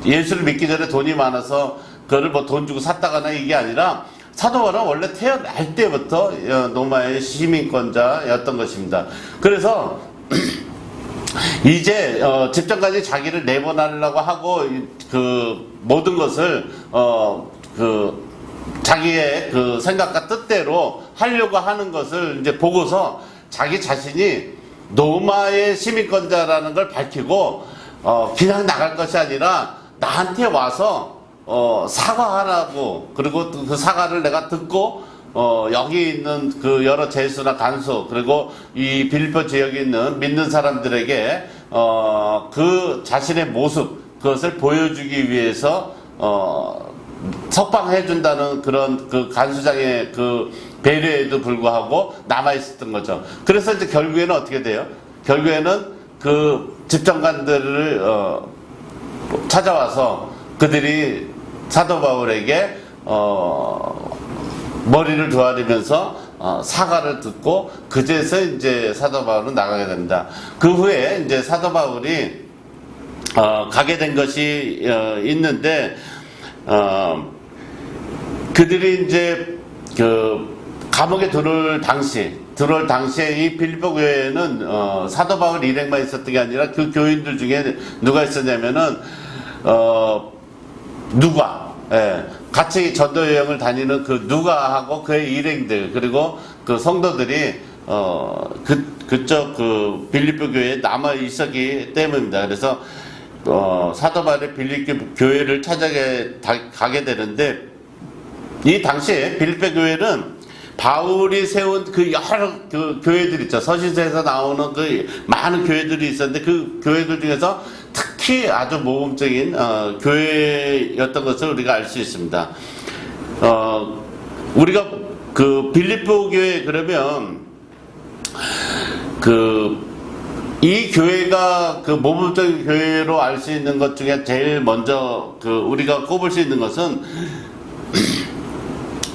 예수를 믿기 전에 돈이 많아서 그거를 돈 주고 샀다거나 이게 아니라 사도 바울은 원래 태어날 때부터 로마의 시민권자였던 것입니다. 그래서 이제 집정관이 자기를 내보내려고 하고 모든 것을 자기의 생각과 뜻대로 하려고 하는 것을 이제 보고서 자기 자신이 로마의 시민권자라는 걸 밝히고 그냥 나갈 것이 아니라 나한테 와서 사과하라고 그리고 그 사과를 내가 듣고 여기 있는 여러 죄수나 간수 그리고 이 빌립보 지역에 있는 믿는 사람들에게 그 자신의 모습 그것을 보여주기 위해서 석방해준다는 그런 간수장의 배려에도 불구하고 남아있었던 거죠. 그래서 이제 결국에는 어떻게 돼요? 결국에는 집정관들을 찾아와서 그들이 사도 바울에게 머리를 조아리면서 사과를 듣고 그제서 이제 사도 바울은 나가게 됩니다. 그 후에 이제 사도 바울이 가게 된 것이 있는데 그들이 이제 감옥에 들어올 당시에 이 빌립보 교회에는 사도 바울 일행만 있었던 게 아니라 그 교인들 중에 누가 있었냐면은 누가 같이 전도 여행을 다니는 누가하고 그의 일행들 그리고 성도들이 그쪽 빌립보 교회에 남아 있었기 때문입니다. 그래서 사도 바울이 빌립보 교회를 찾아가게 되는데 이 당시에 빌립보 교회는 바울이 세운 여러 교회들 있죠. 서신서에서 나오는 많은 교회들이 있었는데 그 교회들 중에서 특히 아주 모범적인 교회였던 것을 우리가 알 수 있습니다. 우리가 빌립보 교회 그러면 이 교회가 모범적인 교회로 알 수 있는 것 중에 제일 먼저 우리가 꼽을 수 있는 것은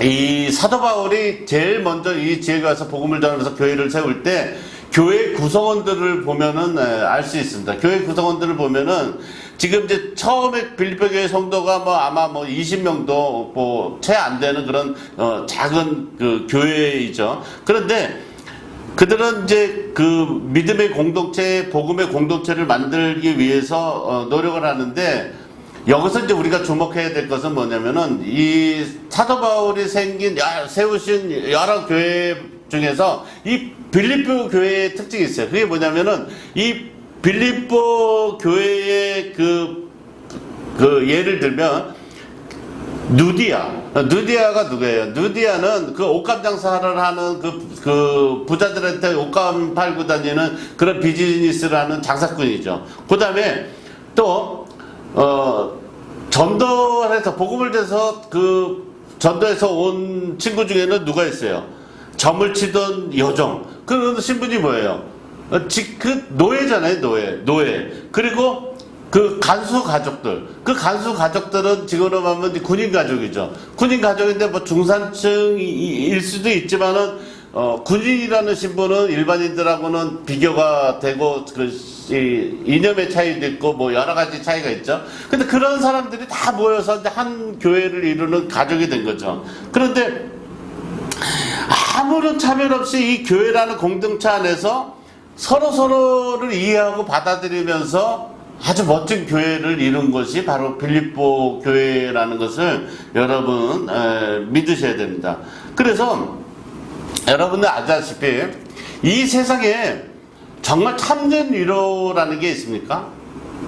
이 사도 바울이 제일 먼저 이 지역에 와서 복음을 전하면서 교회를 세울 때 교회 구성원들을 보면은 알 수 있습니다. 교회 구성원들을 보면은 지금 이제 처음에 빌립보 교회 성도가 뭐 아마 뭐 20명도 뭐 채 안 되는 그런 작은 그 교회이죠. 그런데 그들은 이제 그 믿음의 공동체, 복음의 공동체를 만들기 위해서 노력을 하는데, 여기서 이제 우리가 주목해야 될 것은 뭐냐면은 이 사도 바울이 세우신 여러 교회 중에서 이 빌립보 교회의 특징이 있어요. 그게 뭐냐면은 이 빌립보 교회의 그 예를 들면 누디아가 누구예요? 누디아는 그 옷감 장사를 하는 그 부자들한테 옷감 팔고 다니는 그런 비즈니스를 하는 장사꾼이죠. 그 다음에 또 전도해서 복음을 돼서 그 전도해서 온 친구 중에는 누가 있어요? 점을 치던 여종. 그 신분이 뭐예요? 그 노예잖아요, 노예. 그리고 그 간수 가족들은 지금으로 보면 군인 가족이죠. 군인 가족인데 뭐 중산층일 수도 있지만은 군인이라는 신분은 일반인들하고는 비교가 되고 이념의 차이도 있고 뭐 여러 가지 차이가 있죠. 근데 그런 사람들이 다 모여서 이제 한 교회를 이루는 가족이 된 거죠. 그런데 아무런 차별 없이 이 교회라는 공동체 안에서 서로를 이해하고 받아들이면서 아주 멋진 교회를 이룬 것이 바로 빌립보 교회라는 것을 여러분 믿으셔야 됩니다. 그래서 여러분들 아시다시피 이 세상에 정말 참된 위로라는 게 있습니까?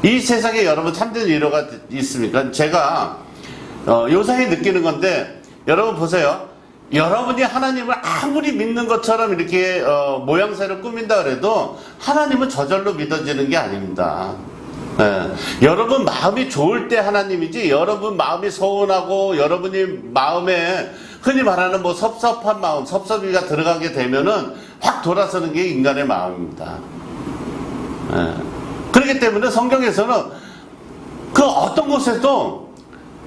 이 세상에 여러분 참된 위로가 있습니까? 제가 요상히 느끼는 건데, 여러분 보세요. 여러분이 하나님을 아무리 믿는 것처럼 이렇게 모양새를 꾸민다 그래도 하나님은 저절로 믿어지는 게 아닙니다. 여러분 마음이 좋을 때 하나님이지, 여러분 마음이 서운하고 여러분이 마음에 흔히 말하는 뭐 섭섭한 마음, 섭섭이가 들어가게 되면은 확 돌아서는 게 인간의 마음입니다. 그렇기 때문에 성경에서는 그 어떤 곳에도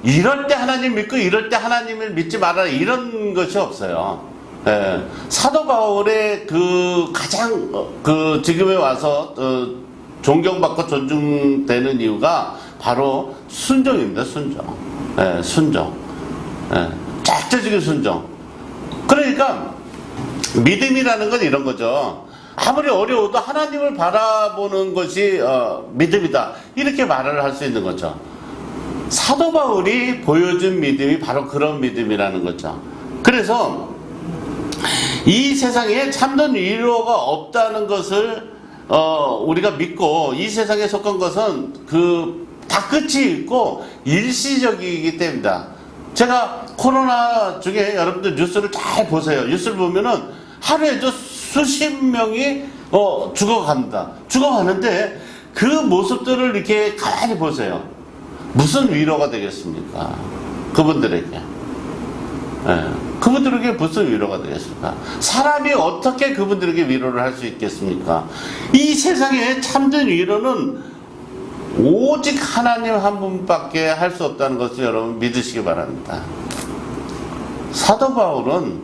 이럴 때 하나님 믿고 이럴 때 하나님을 믿지 말아라 이런 것이 없어요. 사도 바울의 그 가장 지금에 와서 존경받고 존중되는 이유가 바로 순종입니다. 순종. 절대적인 순종. 그러니까 믿음이라는 건 이런 거죠. 아무리 어려워도 하나님을 바라보는 것이 믿음이다, 이렇게 말을 할 수 있는 거죠. 사도 바울이 보여준 믿음이 바로 그런 믿음이라는 거죠. 그래서 이 세상에 참된 위로가 없다는 것을 우리가 믿고, 이 세상에 속한 것은 다 끝이 있고 일시적이기 때문이다. 제가 코로나 중에 여러분들 뉴스를 잘 보세요. 뉴스를 보면은 하루에도 수십 명이 죽어갑니다. 죽어가는데 그 모습들을 이렇게 가만히 보세요. 무슨 위로가 되겠습니까? 그분들에게. 그분들에게 무슨 위로가 되겠습니까? 사람이 어떻게 그분들에게 위로를 할 수 있겠습니까? 이 세상에 참된 위로는 오직 하나님 한 분밖에 할 수 없다는 것을 여러분 믿으시기 바랍니다. 사도 바울은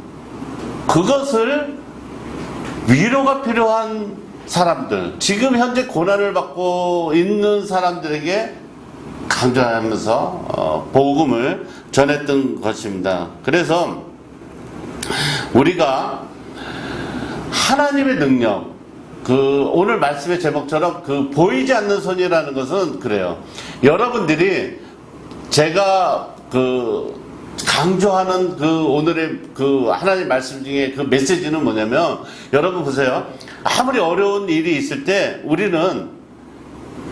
그것을 위로가 필요한 사람들, 지금 현재 고난을 받고 있는 사람들에게 강조하면서 복음을 전했던 것입니다. 그래서 우리가 하나님의 능력, 오늘 말씀의 제목처럼 보이지 않는 손이라는 것은 그래요. 여러분들이 제가 강조하는 오늘의 하나님 말씀 중에 메시지는 뭐냐면, 여러분 보세요. 아무리 어려운 일이 있을 때 우리는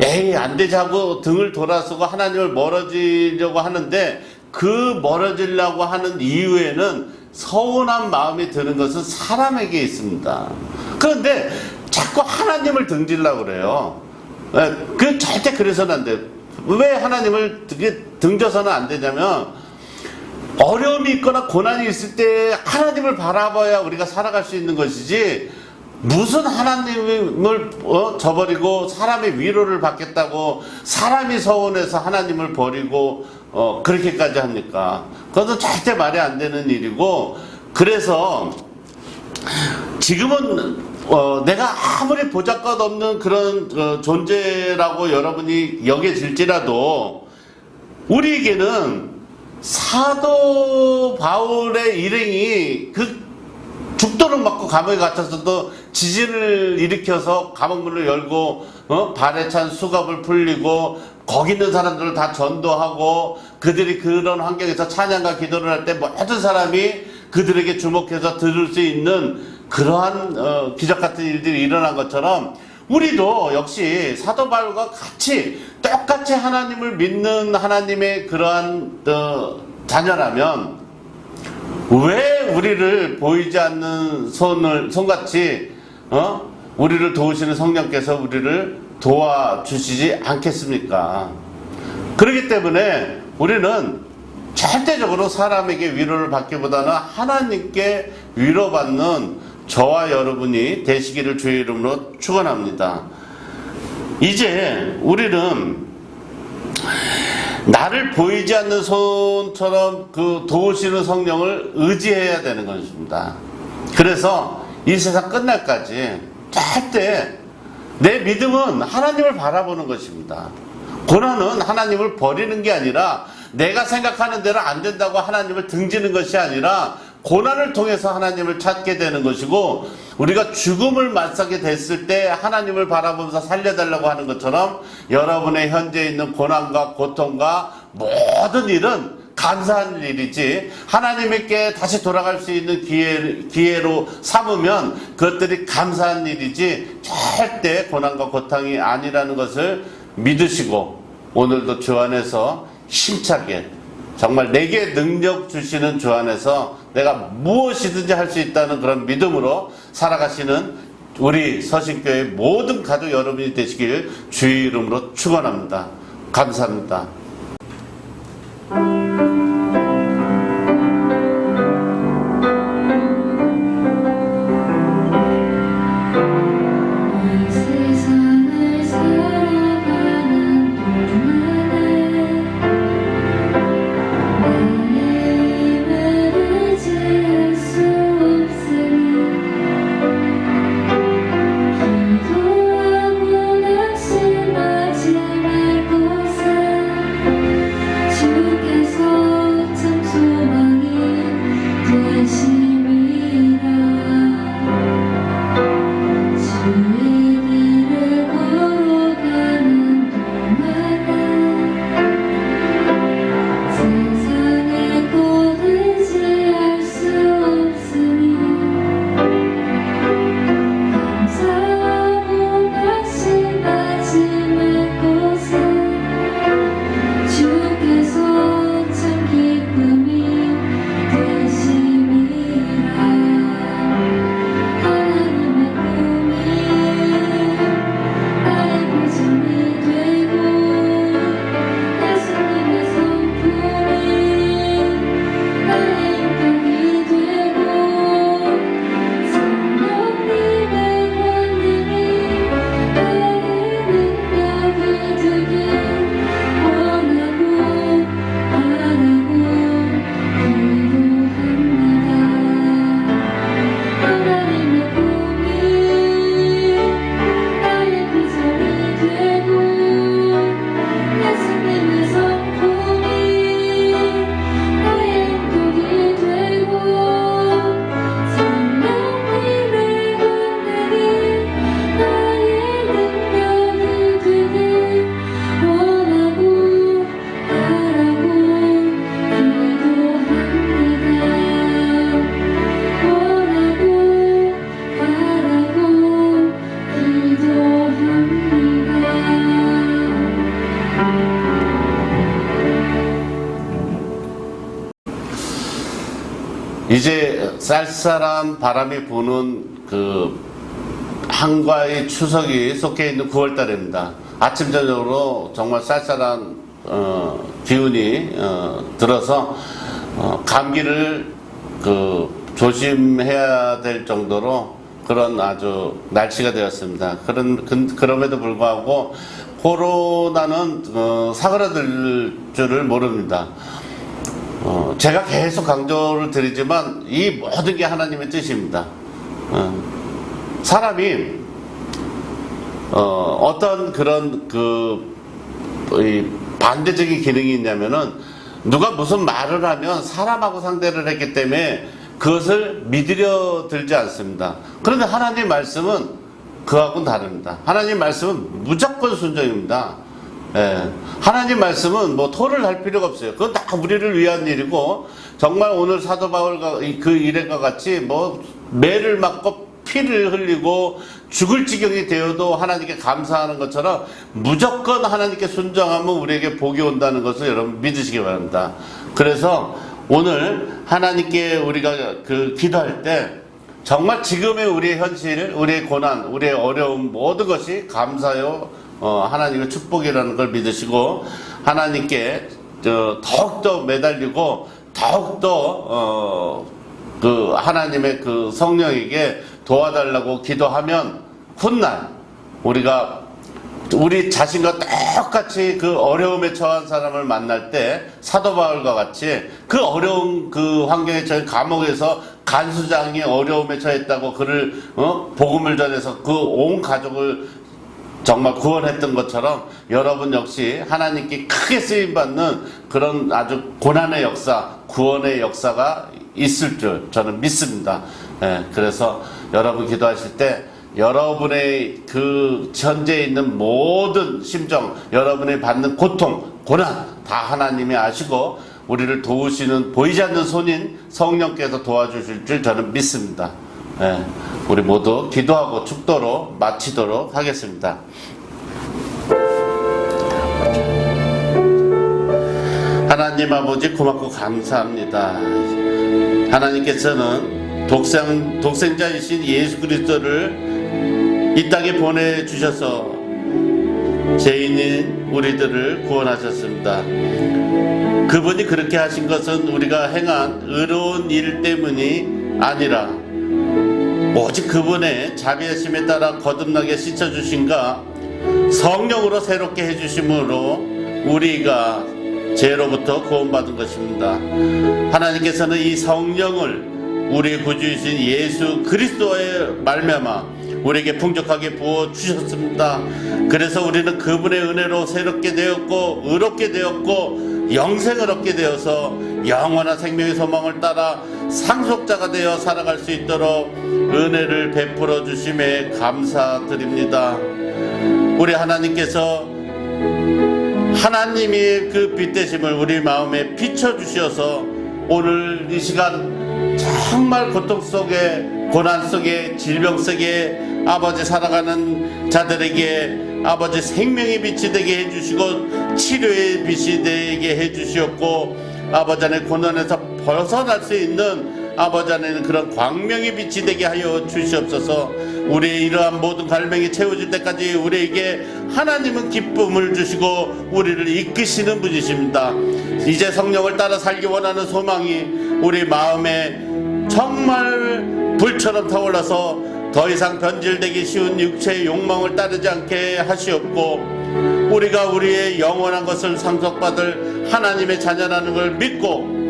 에이 안 되지 하고 등을 돌아서고 하나님을 멀어지려고 하는데, 멀어지려고 하는 이유에는 서운한 마음이 드는 것은 사람에게 있습니다. 그런데 자꾸 하나님을 등지려고 그래요. 절대 그래서는 안 돼요. 왜 하나님을 등져서는 안 되냐면, 어려움이 있거나 고난이 있을 때 하나님을 바라봐야 우리가 살아갈 수 있는 것이지, 무슨 하나님을 저버리고 사람의 위로를 받겠다고 사람이 서운해서 하나님을 버리고 그렇게까지 합니까? 그것은 절대 말이 안 되는 일이고, 그래서 지금은 내가 아무리 보잘것 없는 그런 존재라고 여러분이 여겨질지라도 우리에게는 사도 바울의 일행이 그 죽도를 맞고 감옥에 갇혀서도 지진을 일으켜서 감옥문을 열고 발에 찬 수갑을 풀리고 거기 있는 사람들을 다 전도하고 그들이 그런 환경에서 찬양과 기도를 할 때 모든 사람이 그들에게 주목해서 들을 수 있는 그러한 기적 같은 일들이 일어난 것처럼 우리도 역시 사도 바울과 같이 똑같이 하나님을 믿는 하나님의 그러한 자녀라면 왜 우리를 보이지 않는 손같이 우리를 도우시는 성령께서 우리를 도와주시지 않겠습니까? 그렇기 때문에 우리는 절대적으로 사람에게 위로를 받기보다는 하나님께 위로받는 저와 여러분이 되시기를 주의 이름으로 축원합니다. 이제 우리는 나를 보이지 않는 손처럼 그 도우시는 성령을 의지해야 되는 것입니다. 그래서 이 세상 끝날까지 절대 내 믿음은 하나님을 바라보는 것입니다. 고난은 하나님을 버리는 게 아니라 내가 생각하는 대로 안 된다고 하나님을 등지는 것이 아니라 고난을 통해서 하나님을 찾게 되는 것이고 우리가 죽음을 맞서게 됐을 때 하나님을 바라보면서 살려달라고 하는 것처럼 여러분의 현재 있는 고난과 고통과 모든 일은 감사한 일이지 하나님께 다시 돌아갈 수 있는 기회로 삼으면 그것들이 감사한 일이지 절대 고난과 고통이 아니라는 것을 믿으시고 오늘도 주 안에서 힘차게 정말 내게 능력 주시는 주 안에서 내가 무엇이든지 할 수 있다는 그런 믿음으로 살아가시는 우리 서신교회 모든 가족 여러분이 되시길 주의 이름으로 축원합니다. 감사합니다. 세상을 살아가는 동안에 나의 힘을 의지할 수 없으니 기도하고 낙심하지 말 것을 주께서 참 소망이 되심이라. 주의 길을 걸어가는 동안에 세상의 것 의지할 수 없으니 감사하고 낙심하지 말 것을 주께서 참 기쁨이 되심이라. 하나님의 꿈이 나의 비전이 되고 예수님의 성품이 나의 인격이 되고 성령님의 권능이 나의 능력이 되길 원하고 바라고 기도합니다. 하나님의 꿈이 나의 비전이 되고 예수님의 성품이 나의 인격이 되고 성령님의 권능이 나의 능력이 되길 원하고 바라고 기도합니다. 원하고 바라고 기도합니다. 이제 쌀쌀한 바람이 부는 그 한과의 추석이 속해 있는 9월달입니다. 아침 저녁으로 정말 쌀쌀한 기운이 들어서 감기를 조심해야 될 정도로 그런 아주 날씨가 되었습니다. 그럼에도 불구하고 코로나는 사그라들 줄을 모릅니다. 제가 계속 강조를 드리지만 이 모든 게 하나님의 뜻입니다. 사람이 어떤 그런 이 반대적인 기능이 있냐면은 누가 무슨 말을 하면 사람하고 상대를 했기 때문에 그것을 믿으려 들지 않습니다. 그런데 하나님 말씀은 그하고는 다릅니다. 하나님 말씀은 무조건 순종입니다. 예. 하나님 말씀은 뭐 토를 할 필요가 없어요. 그건 다 우리를 위한 일이고, 정말 오늘 사도 바울과 그 일행과 같이 뭐 매를 맞고 피를 흘리고 죽을 지경이 되어도 하나님께 감사하는 것처럼 무조건 하나님께 순종하면 우리에게 복이 온다는 것을 여러분 믿으시기 바랍니다. 그래서 오늘 하나님께 우리가 기도할 때 정말 지금의 우리의 현실, 우리의 고난, 우리의 어려움 모든 것이 감사요 하나님의 축복이라는 걸 믿으시고 하나님께 더욱더 매달리고 더욱더 하나님의 그 성령에게 도와달라고 기도하면 훗날 우리가 우리 자신과 똑같이 그 어려움에 처한 사람을 만날 때 사도 바울과 같이 그 어려운 그 환경에 처해 감옥에서 간수장이 어려움에 처했다고 그를 복음을 전해서 그 온 가족을 정말 구원했던 것처럼 여러분 역시 하나님께 크게 쓰임받는 그런 아주 고난의 역사, 구원의 역사가 있을 줄 저는 믿습니다. 예, 그래서 여러분 기도하실 때 여러분의 그 현재에 있는 모든 심정, 여러분이 받는 고통, 고난 다 하나님이 아시고 우리를 도우시는 보이지 않는 손인 성령께서 도와주실 줄 저는 믿습니다. 예, 우리 모두 기도하고 축도로 마치도록 하겠습니다. 하나님 아버지 고맙고 감사합니다. 하나님께서는 독생자이신 예수 그리스도를 이 땅에 보내주셔서 죄인인 우리들을 구원하셨습니다. 그분이 그렇게 하신 것은 우리가 행한 의로운 일 때문이 아니라 오직 그분의 자비하심에 따라 거듭나게 씻어주신가 성령으로 새롭게 해주심으로 우리가 죄로부터 구원받은 것입니다. 하나님께서는 이 성령을 우리의 구주이신 예수 그리스도의 말미암아 우리에게 풍족하게 부어 주셨습니다. 그래서 우리는 그분의 은혜로 새롭게 되었고 의롭게 되었고 영생을 얻게 되어서 영원한 생명의 소망을 따라 상속자가 되어 살아갈 수 있도록 은혜를 베풀어 주심에 감사드립니다. 우리 하나님께서 하나님이 그 빛 되심을 우리 마음에 비춰주셔서 오늘 이 시간 정말 고통 속에 고난 속에 질병 속에 아버지 살아가는 자들에게 아버지 생명의 빛이 되게 해주시고 치료의 빛이 되게 해주시었고 아버지 안에 고난에서 벗어날 수 있는 아버지 안에는 그런 광명의 빛이 되게 하여 주시옵소서. 우리의 이러한 모든 갈망이 채워질 때까지 우리에게 하나님은 기쁨을 주시고 우리를 이끄시는 분이십니다. 이제 성령을 따라 살기 원하는 소망이 우리 마음에 정말 불처럼 타올라서 더 이상 변질되기 쉬운 육체의 욕망을 따르지 않게 하시옵고 우리가 우리의 영원한 것을 상속받을 하나님의 자녀라는 걸 믿고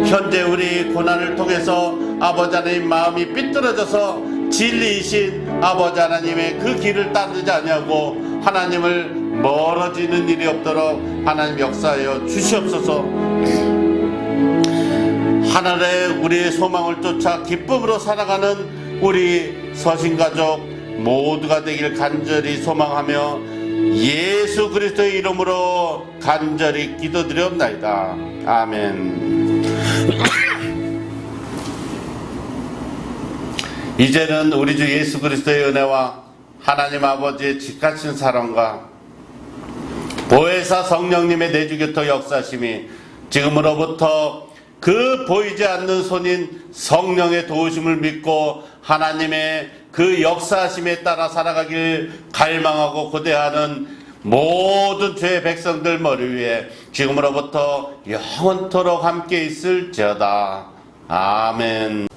현재 우리 고난을 통해서 아버지 하나님 마음이 삐뚤어져서 진리이신 아버지 하나님의 그 길을 따르지 아니하고 하나님을 멀어지는 일이 없도록 하나님 역사하여 주시옵소서. 하늘에 우리의 소망을 쫓아 기쁨으로 살아가는 우리 서신가족 모두가 되길 간절히 소망하며 예수 그리스도의 이름으로 간절히 기도드리옵나이다. 아멘. 이제는 우리 주 예수 그리스도의 은혜와 하나님 아버지의 직하신 사랑과 보혜사 성령님의 내주 곁에 역사심이 지금으로부터 그 보이지 않는 손인 성령의 도우심을 믿고 하나님의 그 역사하심에 따라 살아가길 갈망하고 고대하는 모든 죄의 백성들 머리 위에 지금으로부터 영원토록 함께 있을지어다. 아멘.